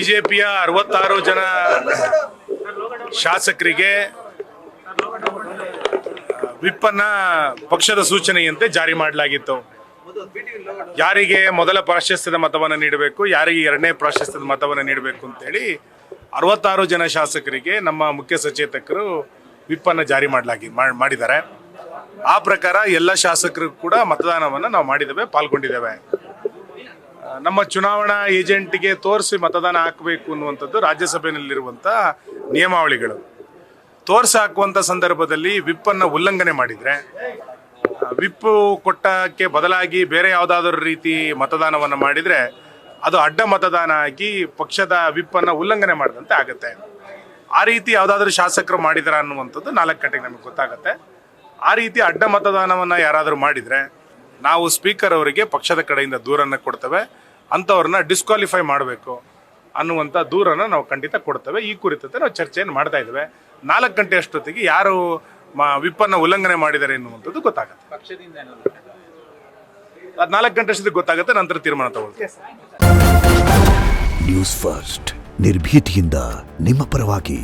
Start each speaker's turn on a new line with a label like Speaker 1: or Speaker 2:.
Speaker 1: ಬಿಜೆಪಿಯ 66 ಜನ ಶಾಸಕರಿಗೆ ವಿಪ್ಪನ್ನ ಪಕ್ಷದ ಸೂಚನೆಯಂತೆ ಜಾರಿ ಮಾಡಲಾಗಿತ್ತು. ಯಾರಿಗೆ ಮೊದಲ ಪ್ರಾಶಸ್ತ್ಯದ ಮತವನ್ನು ನೀಡಬೇಕು, ಯಾರಿಗೆ ಎರಡನೇ ಪ್ರಾಶಸ್ತ್ಯದ ಮತವನ್ನು ನೀಡಬೇಕು ಅಂತೇಳಿ 66 ಜನ ಶಾಸಕರಿಗೆ ನಮ್ಮ ಮುಖ್ಯ ಸಚೇತಕರು ವಿಪ್ಪನ್ನು ಜಾರಿ ಮಾಡಿದ್ದಾರೆ. ಆ ಪ್ರಕಾರ ಎಲ್ಲ ಶಾಸಕರು ಕೂಡ ಮತದಾನವನ್ನು ನಾವು ಮಾಡಿದ್ದೇವೆ, ಪಾಲ್ಗೊಂಡಿದ್ದೇವೆ. ನಮ್ಮ ಚುನಾವಣಾ ಏಜೆಂಟ್ಗೆ ತೋರಿಸಿ ಮತದಾನ ಹಾಕಬೇಕು ಅನ್ನುವಂಥದ್ದು ರಾಜ್ಯಸಭೆಯಲ್ಲಿರುವಂಥ ನಿಯಮಾವಳಿಗಳು. ತೋರಿಸಿ ಹಾಕುವಂಥ ಸಂದರ್ಭದಲ್ಲಿ ವಿಪ್ಪನ್ನು ಉಲ್ಲಂಘನೆ ಮಾಡಿದರೆ, ವಿಪ್ಪು ಕೊಟ್ಟಕ್ಕೆ ಬದಲಾಗಿ ಬೇರೆ ಯಾವುದಾದ್ರೂ ರೀತಿ ಮತದಾನವನ್ನು ಮಾಡಿದರೆ ಅದು ಅಡ್ಡ ಮತದಾನ ಆಗಿ ಪಕ್ಷದ ವಿಪ್ಪನ್ನು ಉಲ್ಲಂಘನೆ ಮಾಡಿದಂತೆ ಆಗುತ್ತೆ. ಆ ರೀತಿ ಯಾವುದಾದ್ರೂ ಶಾಸಕರು ಮಾಡಿದಾರ ಅನ್ನುವಂಥದ್ದು 4 ಗಂಟೆಗೆ ನಮಗೆ ಗೊತ್ತಾಗುತ್ತೆ. ಆ ರೀತಿ ಅಡ್ಡ ಮತದಾನವನ್ನು ಯಾರಾದರೂ ಮಾಡಿದರೆ ನಾವು ಸ್ಪೀಕರ್ ಅವರಿಗೆ ಪಕ್ಷದ ಕಡೆಯಿಂದ ದೂರನ್ನು ಕೊಡ್ತೇವೆ. ಅಂಥವ್ರನ್ನ ಡಿಸ್ಕ್ವಾಲಿಫೈ ಮಾಡಬೇಕು ಅನ್ನುವಂಥ ದೂರನ್ನು ನಾವು ಖಂಡಿತ ಕೊಡ್ತೇವೆ. ಈ ಕುರಿತಂತೆ ನಾವು ಚರ್ಚೆಯನ್ನು ಮಾಡ್ತಾ ಇದ್ದೇವೆ. 4 ಗಂಟೆ ಅಷ್ಟೊತ್ತಿಗೆ ಯಾರು ವಿಪ್ಪನ್ನು ಉಲ್ಲಂಘನೆ ಮಾಡಿದ್ದಾರೆ ಎನ್ನುವಂಥದ್ದು ಗೊತ್ತಾಗುತ್ತೆ. ಅದು 4 ಗಂಟೆ ಅಷ್ಟೊತ್ತಿಗೆ ಗೊತ್ತಾಗುತ್ತೆ, ನಂತರ ತೀರ್ಮಾನ ತಗೊಳ್ತೀವಿ.
Speaker 2: ನ್ಯೂಸ್ ಫಸ್ಟ್ ನಿರ್ಭೀತಿಯಿಂದ ನಿಮ್ಮ ಪರವಾಗಿ.